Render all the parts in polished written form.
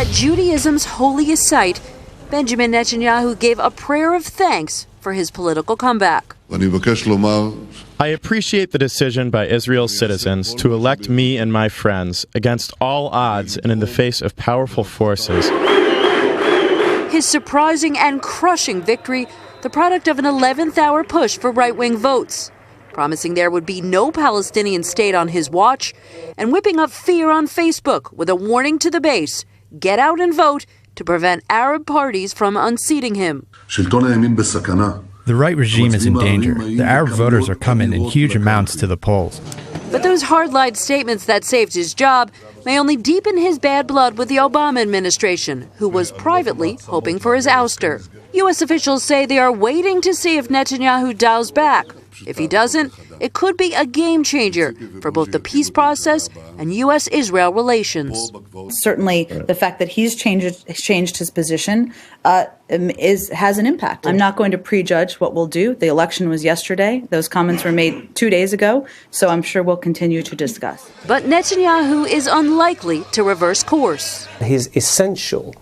At Judaism's holiest site, Benjamin Netanyahu gave a prayer of thanks for his political comeback. I appreciate the decision by Israel's citizens to elect me and my friends against all odds and in the face of powerful forces. His surprising and crushing victory, the product of an 11th-hour push for right-wing votes, promising there would be no Palestinian state on his watch, and whipping up fear on Facebook with a warning to the base, get out and vote to prevent Arab parties from unseating him. The right regime is in danger. The Arab voters are coming in huge amounts to the polls. But those hard-lined statements that saved his job may only deepen his bad blood with the Obama administration, who was privately hoping for his ouster. U.S. officials say they are waiting to see if Netanyahu dials back. If he doesn't, it could be a game changer for both the peace process and U.S.-Israel relations. Certainly, the fact that he's changed his position has an impact. I'm not going to prejudge what we'll do. The election was yesterday. Those comments were made 2 days ago, so I'm sure we'll continue to discuss. But Netanyahu is unlikely to reverse course. His essential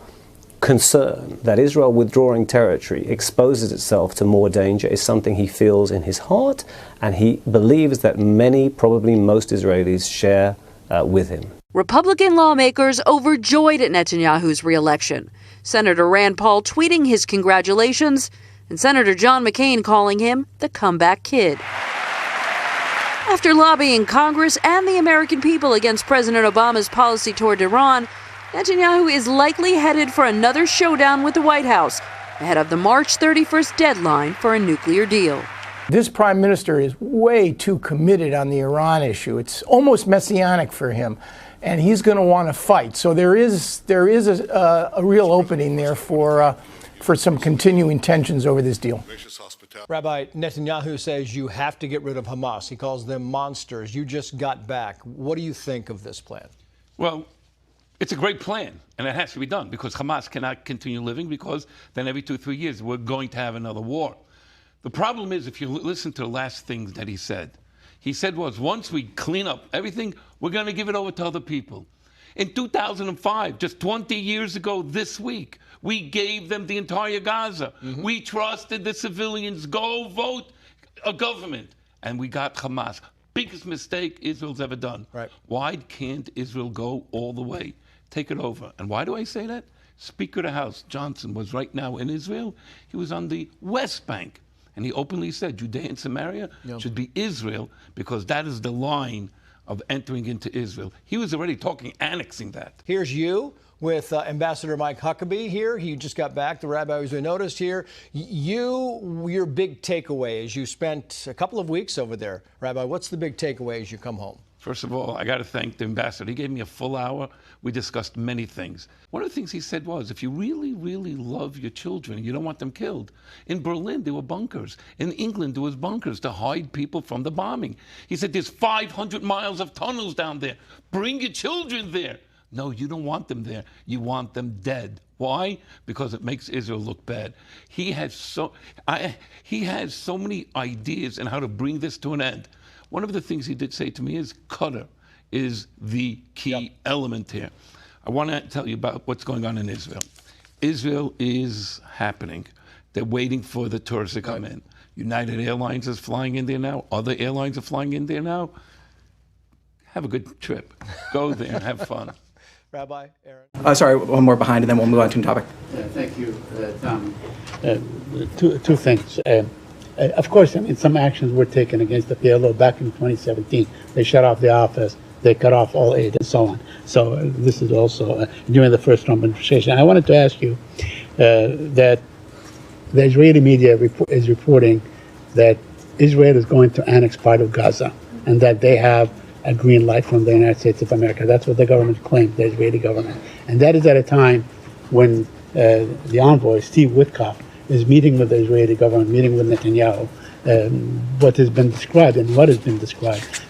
concern that Israel withdrawing territory exposes itself to more danger is something he feels in his heart, and he believes that many, probably most Israelis share with him. Republican lawmakers overjoyed at Netanyahu's re-election. Senator Rand Paul tweeting his congratulations, and Senator John McCain calling him the comeback kid. After lobbying Congress and the American people against President Obama's policy toward Iran, Netanyahu is likely headed for another showdown with the White House ahead of the March 31st deadline for a nuclear deal. This prime minister is way too committed on the Iran issue. It's almost messianic for him, and he's going to want to fight. So there is a real opening there for some continuing tensions over this deal. Rabbi, Netanyahu says you have to get rid of Hamas. He calls them monsters. You just got back. What do you think of this plan? Well, it's a great plan, and it has to be done because Hamas cannot continue living, because then every 2 or 3 years we're going to have another war. The problem is, if you listen to the last things that he said was, once we clean up everything, we're going to give it over to other people. In 2005, just 20 years ago this week, we gave them the entire Gaza. We trusted the civilians, go vote a government, and we got Hamas. Biggest mistake Israel's ever done. Right. Why can't Israel go all the way? Take it over. And why do I say that? Speaker of the House, Johnson, was right now in Israel. He was on the West Bank. And he openly said Judea and Samaria should be Israel, because that is the line of entering into Israel. He was already talking annexing that. Here's you with Ambassador Mike Huckabee here. He just got back. The rabbi was noticed here. Your big takeaway as you spent a couple of weeks over there, Rabbi, what's the big takeaway as you come home? First of all, I got to thank the ambassador. He gave me a full hour. We discussed many things. One of the things he said was, if you really, really love your children, you don't want them killed. In Berlin, there were bunkers. In England, there was bunkers to hide people from the bombing. He said, there's 500 miles of tunnels down there. Bring your children there. No, you don't want them there. You want them dead. Why? Because it makes Israel look bad. He has so many ideas on how to bring this to an end. One of the things he did say to me is Qatar is the key element here. I want to tell you about what's going on in Israel. Israel is happening. They're waiting for the tourists to come in. United Airlines is flying in there now. Other airlines are flying in there now. Have a good trip. Go there and have fun. Rabbi, Aaron. Sorry, one more behind, and then we'll move on to a topic. Thank you, Tom. Two things. Of course, I mean, some actions were taken against the PLO back in 2017. They shut off the office, they cut off all aid, and so on. So this is also during the first Trump administration. I wanted to ask you that the Israeli media is reporting that Israel is going to annex part of Gaza, and that they have a green light from the United States of America. That's what the government claims, the Israeli government. And that is at a time when the envoy, Steve Witkoff, is meeting with the Israeli government, meeting with Netanyahu, what has been described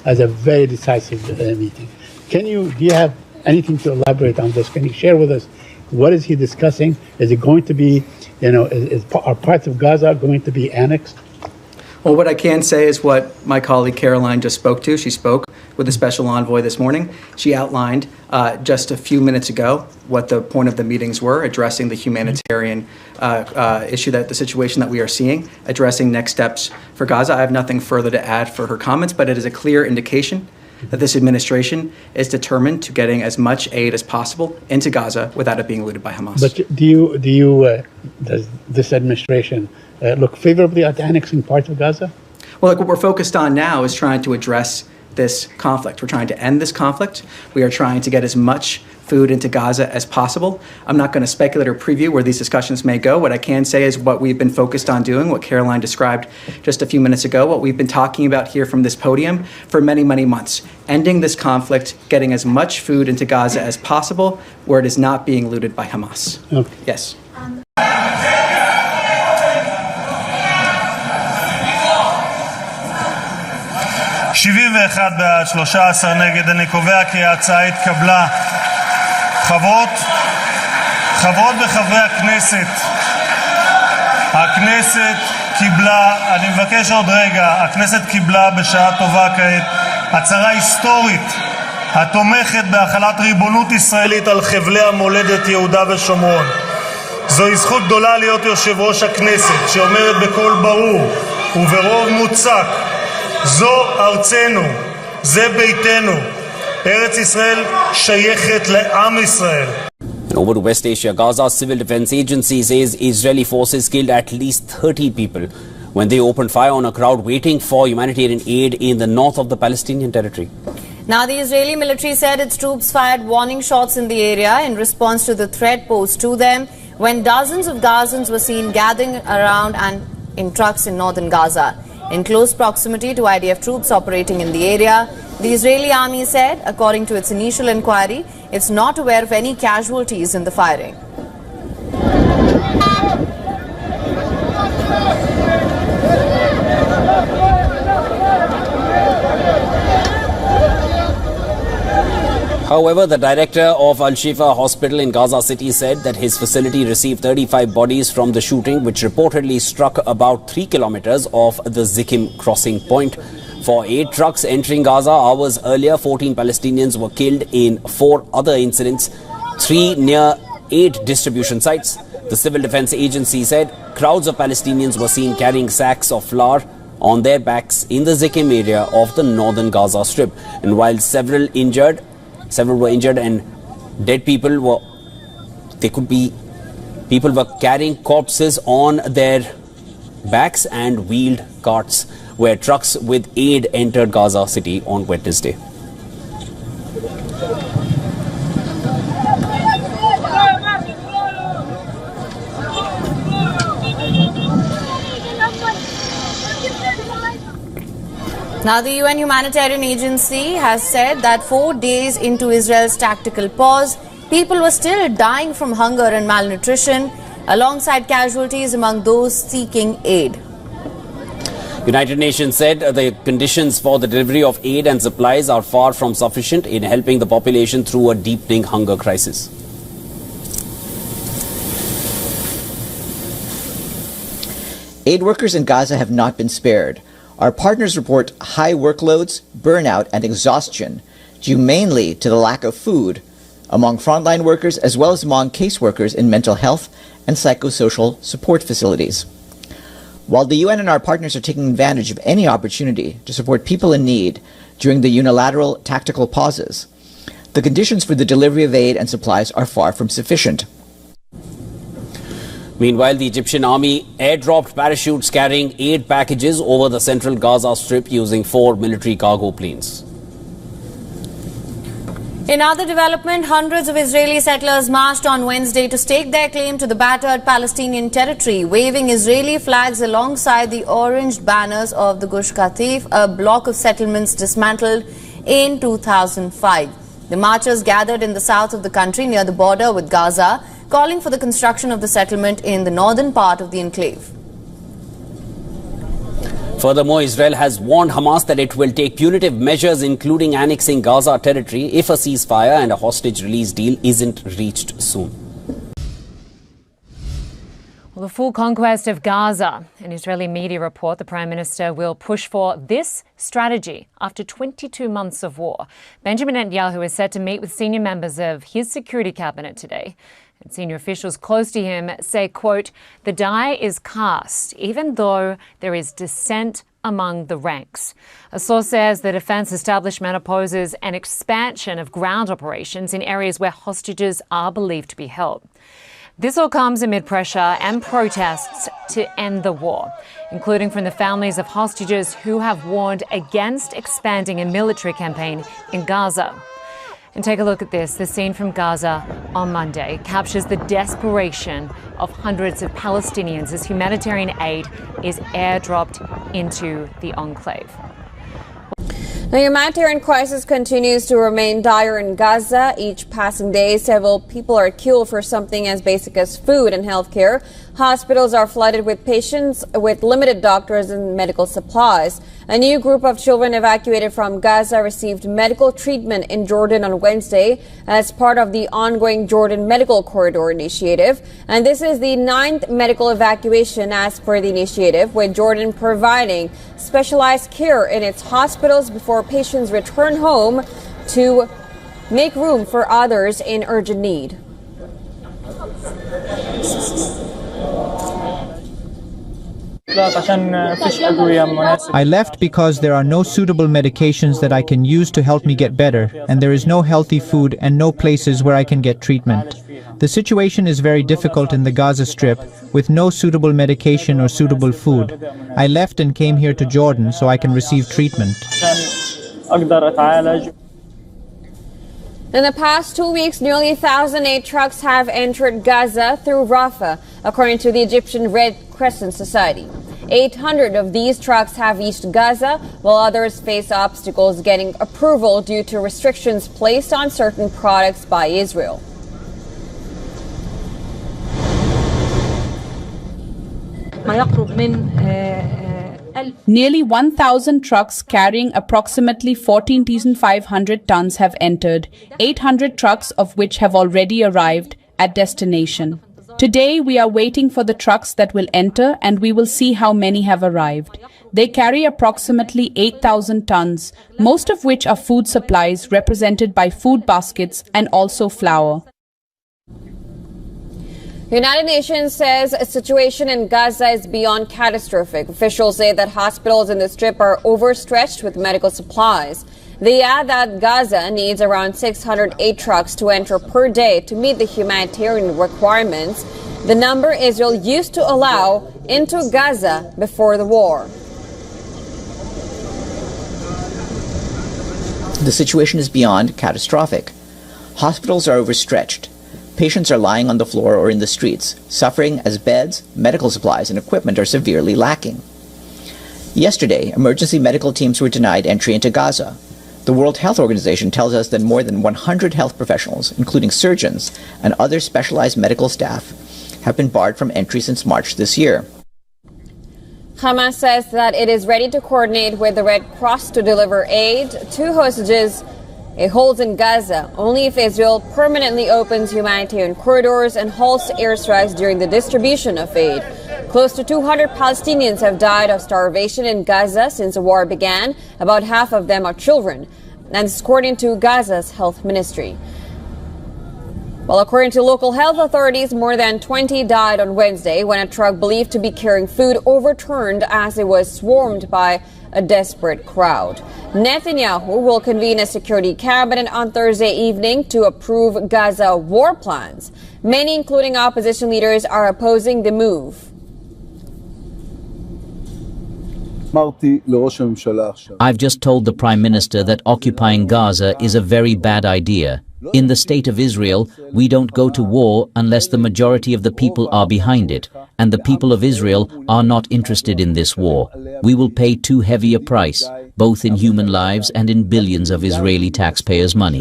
as a very decisive meeting. Do you have anything to elaborate on this? Can you share with us what is he discussing? Is it going to be, are parts of Gaza going to be annexed? Well, what I can say is what my colleague Caroline just spoke to. She spoke with the special envoy this morning. She outlined just a few minutes ago what the point of the meetings were, addressing the humanitarian issue, the situation that we are seeing, addressing next steps for Gaza. I have nothing further to add for her comments, but it is a clear indication that this administration is determined to getting as much aid as possible into Gaza without it being looted by Hamas. But does this administration look favorably at annexing parts of Gaza? Well, what we're focused on now is trying to address this conflict. We're trying to end this conflict. We are trying to get as much food into Gaza as possible. I'm not going to speculate or preview where these discussions may go. What I can say is what we've been focused on doing, what Caroline described just a few minutes ago, what we've been talking about here from this podium for many, many months. Ending this conflict, getting as much food into Gaza as possible where it is not being looted by Hamas. Okay. Yes. 71 בעד, 13 נגד. אני קובע כי ההצעה התקבלה. חברות וחברי הכנסת, הכנסת קיבלה, אני מבקש עוד רגע, הכנסת קיבלה בשעה טובה כעת הצהרה היסטורית התומכת בהחלת ריבונות ישראלית על חבלי המולדת יהודה ושומרון. זוהי זכות גדולה להיות יושב ראש הכנסת שאומרת בקול ברור וברוב מוצק, זו ארצנו, זה ביתנו, ארץ ישראל שייכת לעם ישראל. And over to West Asia, Gaza's civil defense agency says Israeli forces killed at least 30 people when they opened fire on a crowd waiting for humanitarian aid in the north of the Palestinian territory. Now, the Israeli military said its troops fired warning shots in the area in response to the threat posed to them when dozens of Gazans were seen gathering around and in trucks in northern Gaza. In close proximity to IDF troops operating in the area, the Israeli army said, according to its initial inquiry, it's not aware of any casualties in the firing. However, the director of Al-Shifa Hospital in Gaza City said that his facility received 35 bodies from the shooting, which reportedly struck about 3 kilometers off the Zikim crossing point. For 8 trucks entering Gaza hours earlier, 14 Palestinians were killed in 4 other incidents, 3 near 8 distribution sites. The Civil Defense Agency said crowds of Palestinians were seen carrying sacks of flour on their backs in the Zikim area of the northern Gaza Strip. And while several were injured and dead people were carrying corpses on their backs and wheeled carts where trucks with aid entered Gaza City on Wednesday. Now, the UN Humanitarian Agency has said that 4 days into Israel's tactical pause, people were still dying from hunger and malnutrition, alongside casualties among those seeking aid. United Nations said the conditions for the delivery of aid and supplies are far from sufficient in helping the population through a deepening hunger crisis. Aid workers in Gaza have not been spared. Our partners report high workloads, burnout, and exhaustion due mainly to the lack of food among frontline workers as well as among caseworkers in mental health and psychosocial support facilities. While the UN and our partners are taking advantage of any opportunity to support people in need during the unilateral tactical pauses, the conditions for the delivery of aid and supplies are far from sufficient. Meanwhile, the Egyptian army airdropped parachutes carrying aid packages over the central Gaza Strip using 4 military cargo planes. In other development, hundreds of Israeli settlers marched on Wednesday to stake their claim to the battered Palestinian territory, waving Israeli flags alongside the orange banners of the Gush Katif, a block of settlements dismantled in 2005. The marchers gathered in the south of the country near the border with Gaza, calling for the construction of the settlement in the northern part of the enclave. Furthermore, Israel has warned Hamas that it will take punitive measures, including annexing Gaza territory, if a ceasefire and a hostage release deal isn't reached soon. Well, the full conquest of Gaza. An Israeli media report the Prime Minister will push for this strategy after 22 months of war. Benjamin Netanyahu is set to meet with senior members of his security cabinet today. And senior officials close to him say, quote, the die is cast, even though there is dissent among the ranks. A source says the defense establishment opposes an expansion of ground operations in areas where hostages are believed to be held. This all comes amid pressure and protests to end the war, including from the families of hostages who have warned against expanding a military campaign in Gaza. And take a look at this. The scene from Gaza on Monday captures the desperation of hundreds of Palestinians as humanitarian aid is airdropped into the enclave. The humanitarian crisis continues to remain dire in Gaza. Each passing day, several people are killed for something as basic as food and health care. Hospitals are flooded with patients with limited doctors and medical supplies. A new group of children evacuated from Gaza received medical treatment in Jordan on Wednesday as part of the ongoing Jordan Medical Corridor Initiative. And this is the 9th medical evacuation as per the initiative, with Jordan providing specialized care in its hospitals before patients return home to make room for others in urgent need. I left because there are no suitable medications that I can use to help me get better, and there is no healthy food and no places where I can get treatment. The situation is very difficult in the Gaza Strip, with no suitable medication or suitable food. I left and came here to Jordan so I can receive treatment. In the past 2 weeks, nearly 1,000 aid trucks have entered Gaza through Rafah, according to the Egyptian Red Crescent Society. 800 of these trucks have reached Gaza, while others face obstacles getting approval due to restrictions placed on certain products by Israel. Nearly 1,000 trucks carrying approximately 14,500 tons have entered, 800 trucks of which have already arrived at destination. Today, we are waiting for the trucks that will enter, and we will see how many have arrived. They carry approximately 8,000 tons, most of which are food supplies represented by food baskets and also flour. The United Nations says a situation in Gaza is beyond catastrophic. Officials say that hospitals in the Strip are overstretched with medical supplies. They add that Gaza needs around 600 aid trucks to enter per day to meet the humanitarian requirements, the number Israel used to allow into Gaza before the war. The situation is beyond catastrophic. Hospitals are overstretched. Patients are lying on the floor or in the streets, suffering as beds, medical supplies, and equipment are severely lacking. Yesterday, emergency medical teams were denied entry into Gaza. The World Health Organization tells us that more than 100 health professionals, including surgeons and other specialized medical staff, have been barred from entry since March this year. Hamas says that it is ready to coordinate with the Red Cross to deliver aid to hostages it holds in Gaza only if Israel permanently opens humanitarian corridors and halts airstrikes during the distribution of aid. Close to 200 Palestinians have died of starvation in Gaza since the war began. About half of them are children, and this is according to Gaza's health ministry. Well, according to local health authorities, more than 20 died on Wednesday when a truck believed to be carrying food overturned as it was swarmed by a desperate crowd. Netanyahu will convene a security cabinet on Thursday evening to approve Gaza war plans. Many, including opposition leaders, are opposing the move. I've just told the Prime Minister that occupying Gaza is a very bad idea. In the state of Israel, we don't go to war unless the majority of the people are behind it, and the people of Israel are not interested in this war. We will pay too heavy a price, both in human lives and in billions of Israeli taxpayers' money.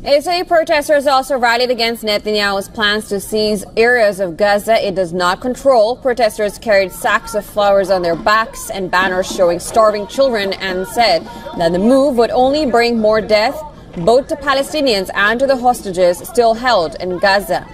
Israeli protesters also rallied against Netanyahu's plans to seize areas of Gaza it does not control. Protesters carried sacks of flowers on their backs and banners showing starving children and said that the move would only bring more death, both to Palestinians and to the hostages still held in Gaza.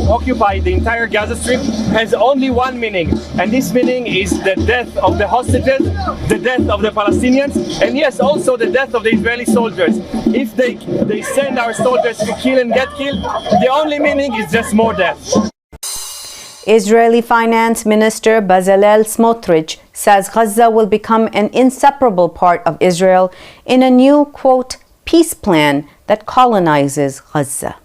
occupy the entire Gaza Strip has only one meaning, and this meaning is the death of the hostages, the death of the Palestinians, and yes, also the death of the Israeli soldiers. If they send our soldiers to kill and get killed, the only meaning is just more death. Israeli Finance Minister Bezalel Smotrich says Gaza will become an inseparable part of Israel in a new, quote, peace plan that colonizes Gaza.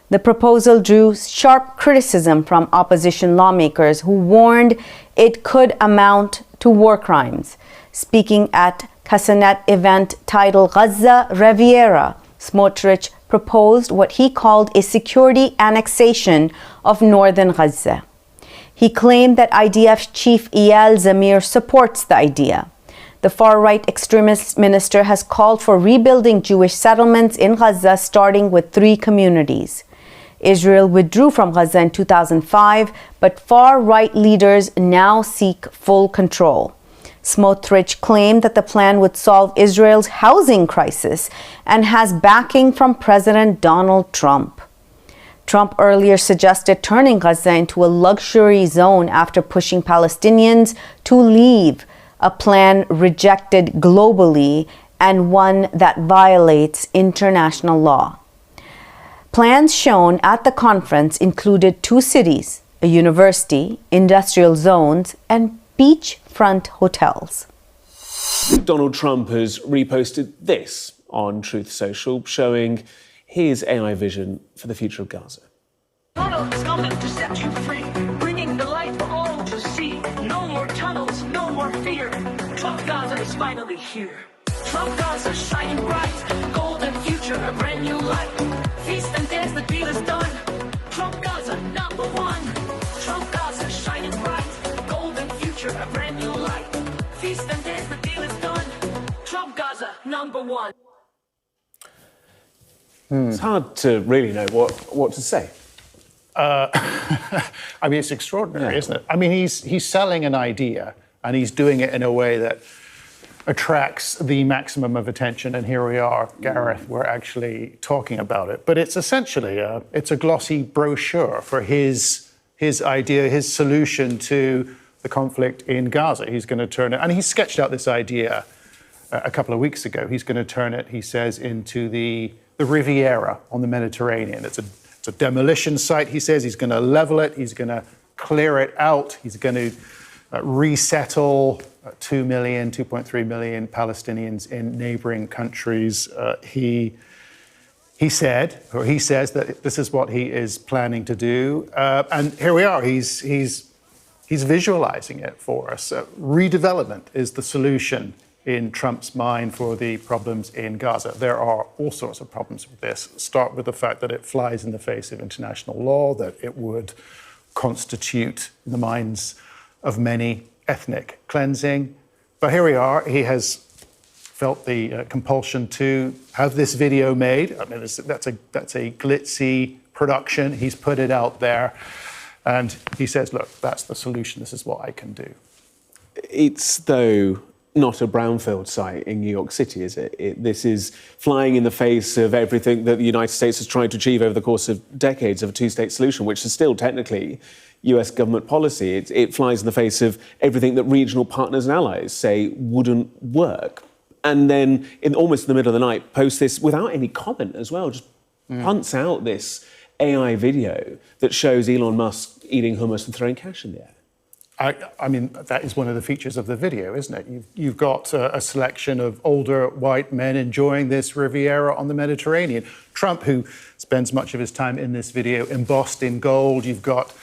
The proposal drew sharp criticism from opposition lawmakers who warned it could amount to war crimes. Speaking at Knesset event titled Gaza Riviera, Smotrich proposed what he called a security annexation of northern Gaza. He claimed that IDF chief Eyal Zamir supports the idea. The far-right extremist minister has called for rebuilding Jewish settlements in Gaza, starting with 3 communities. Israel withdrew from Gaza in 2005, but far-right leaders now seek full control. Smotrich claimed that the plan would solve Israel's housing crisis and has backing from President Donald Trump. Trump earlier suggested turning Gaza into a luxury zone after pushing Palestinians to leave, a plan rejected globally and one that violates international law. Plans shown at the conference included 2 cities, a university, industrial zones, and beachfront hotels. Donald Trump has reposted this on Truth Social, showing his AI vision for the future of Gaza. Tunnel is coming to set you free, bringing the light for all to see. No more tunnels, no more fear. Trump Gaza is finally here. Trump Gaza shining bright, golden future, a brand new life. Feast and dance, the deal is done. Trump Gaza, #1. Trump Gaza shining bright, golden future, a brand new life. Feast and dance, the deal is done. Trump Gaza, #1. It's hard to really know what to say. I mean, it's extraordinary, isn't it? I mean, he's selling an idea, and he's doing it in a way that attracts the maximum of attention. And here we are, Gareth, we're actually talking about it. But it's essentially it's a glossy brochure for his idea, his solution to the conflict in Gaza. He's going to turn it, and he sketched out this idea a couple of weeks ago. He's going to turn it, he says, into the Riviera on the Mediterranean. It's a demolition site, he says. He's going to level it. He's going to clear it out. He's going to resettle 2.3 million Palestinians in neighboring countries. He says that this is what he is planning to do. And here we are. He's visualizing it for us. Redevelopment is the solution in Trump's mind for the problems in Gaza. There are all sorts of problems with this. Start with the fact that it flies in the face of international law, that it would constitute, in the minds of many, ethnic cleansing. But here we are. He has felt the compulsion to have this video made. I mean, that's a glitzy production. He's put it out there. And he says, look, that's the solution. This is what I can do. It's, though, not a brownfield site in New York City, is it? This is flying in the face of everything that the United States has tried to achieve over the course of decades of a 2-state solution, which is still technically US government policy. It flies in the face of everything that regional partners and allies say wouldn't work. And then, in almost the middle of the night, post this without any comment as well, just punts out this AI video that shows Elon Musk eating hummus and throwing cash in the air. I mean, that is one of the features of the video, isn't it? You've got a selection of older white men enjoying this Riviera on the Mediterranean. Trump, who spends much of his time in this video embossed in gold. You've got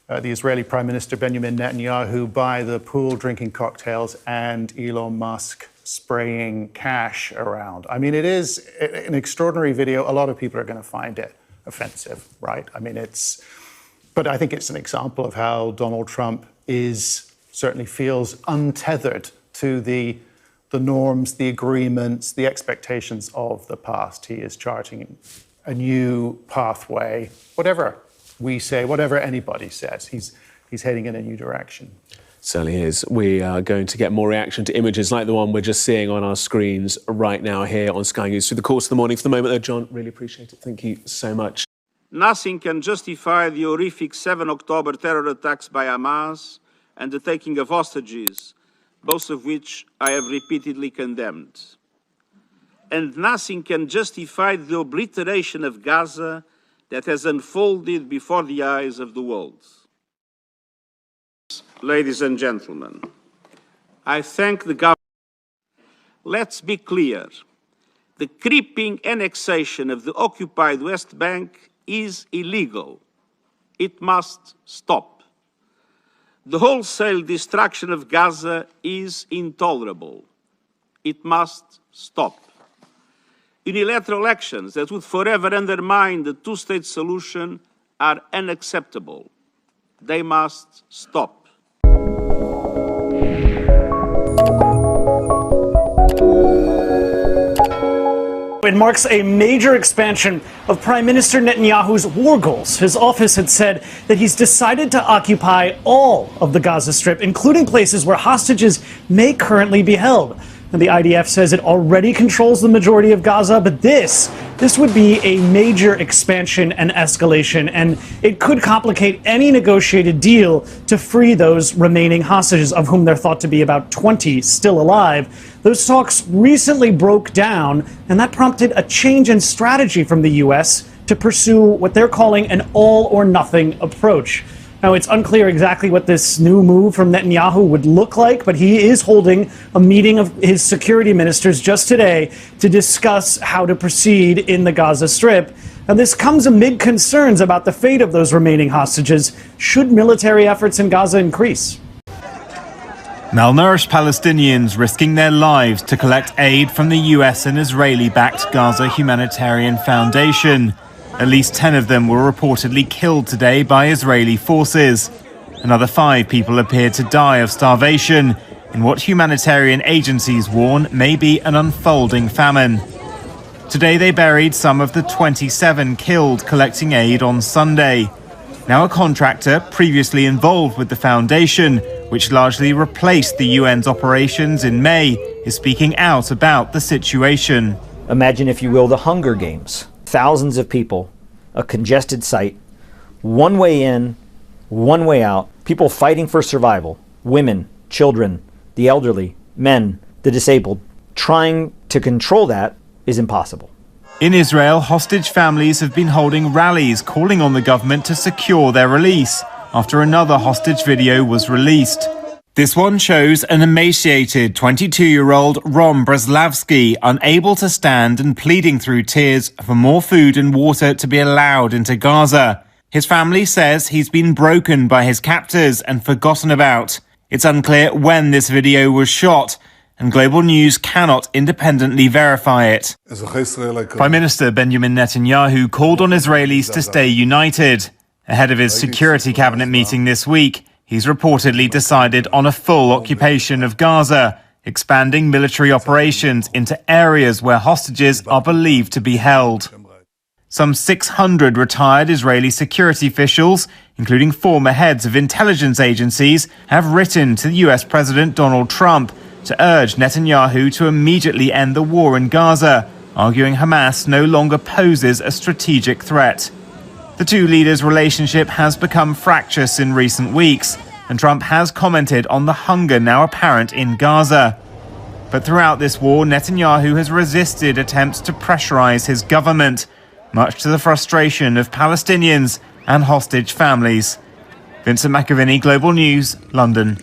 the Israeli Prime Minister Benjamin Netanyahu by the pool drinking cocktails, and Elon Musk spraying cash around. I mean, it is an extraordinary video. A lot of people are going to find it offensive, right? I mean, but I think it's an example of how Donald Trump certainly feels untethered to the norms, the agreements, the expectations of the past. He is charting a new pathway. Whatever we say, whatever anybody says, he's heading in a new direction. Certainly is. We are going to get more reaction to images like the one we're just seeing on our screens right now here on Sky News through the course of the morning. For the moment, though, John, really appreciate it. Thank you so much. Nothing can justify the horrific 7 October terror attacks by Hamas and the taking of hostages, both of which I have repeatedly condemned. And nothing can justify the obliteration of Gaza that has unfolded before the eyes of the world. Ladies and gentlemen, I thank the government. Let's be clear. The creeping annexation of the occupied West Bank is illegal. It must stop. The wholesale destruction of Gaza is intolerable. It must stop. Unilateral actions that would forever undermine the two-state solution are unacceptable. They must stop. It marks a major expansion of Prime Minister Netanyahu's war goals. His office had said that he's decided to occupy all of the Gaza Strip, including places where hostages may currently be held. And the IDF says it already controls the majority of Gaza, but this would be a major expansion and escalation, and it could complicate any negotiated deal to free those remaining hostages, of whom there are thought to be about 20 still alive. Those talks recently broke down, and that prompted a change in strategy from the U.S. to pursue what they're calling an all-or-nothing approach. Now, it's unclear exactly what this new move from Netanyahu would look like, but he is holding a meeting of his security ministers just today to discuss how to proceed in the Gaza Strip. And this comes amid concerns about the fate of those remaining hostages should military efforts in Gaza increase. Malnourished Palestinians risking their lives to collect aid from the US and Israeli-backed Gaza Humanitarian Foundation. At least 10 of them were reportedly killed today by Israeli forces. Another 5 people appeared to die of starvation in what humanitarian agencies warn may be an unfolding famine. Today they buried some of the 27 killed collecting aid on Sunday. Now a contractor previously involved with the foundation, which largely replaced the UN's operations in May, is speaking out about the situation. Imagine, if you will, the Hunger Games. Thousands of people, a congested site, one way in, one way out, people fighting for survival, women, children, the elderly, men, the disabled. Trying to control that is impossible. In Israel, hostage families have been holding rallies calling on the government to secure their release after another hostage video was released. This one shows an emaciated 22-year-old Rom Breslavsky unable to stand and pleading through tears for more food and water to be allowed into Gaza. His family says he's been broken by his captors and forgotten about. It's unclear when this video was shot, and Global News cannot independently verify it. Prime Minister Benjamin Netanyahu called on Israelis to stay united. Ahead of his security cabinet meeting this week, he's reportedly decided on a full occupation of Gaza, expanding military operations into areas where hostages are believed to be held. Some 600 retired Israeli security officials, including former heads of intelligence agencies, have written to the US President Donald Trump to urge Netanyahu to immediately end the war in Gaza, arguing Hamas no longer poses a strategic threat. The two leaders' relationship has become fractious in recent weeks, and Trump has commented on the hunger now apparent in Gaza. But throughout this war, Netanyahu has resisted attempts to pressurize his government, much to the frustration of Palestinians and hostage families. Vincent McAviney, Global News, London.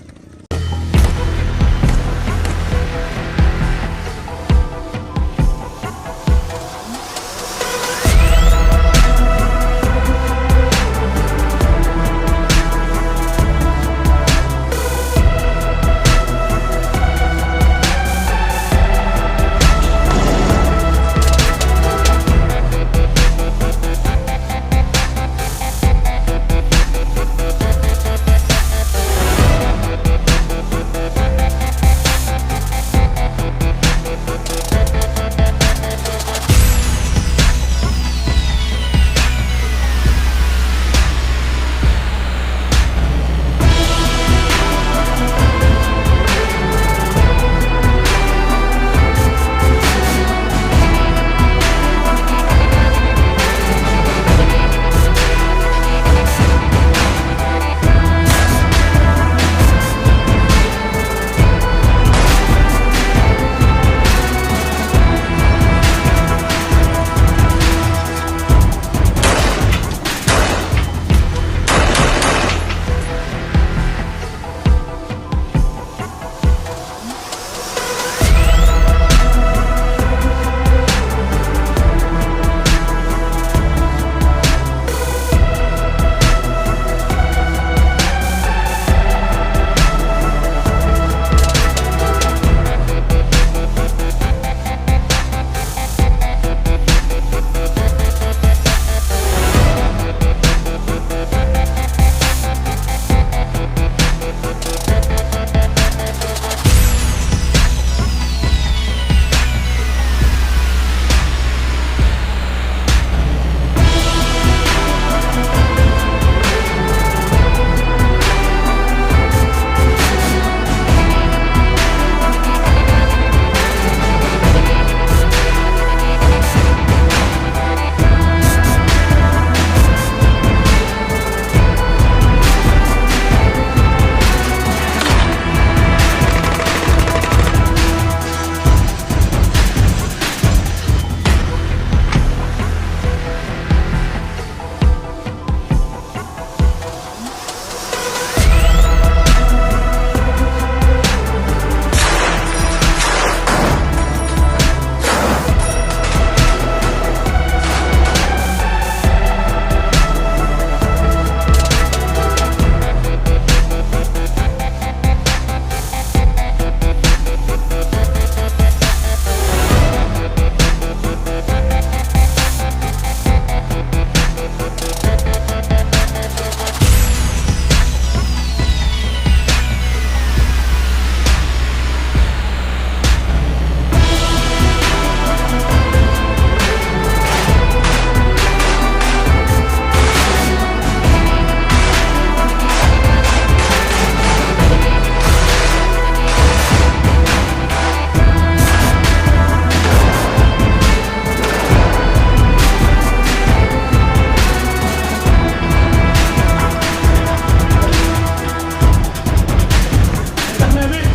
America.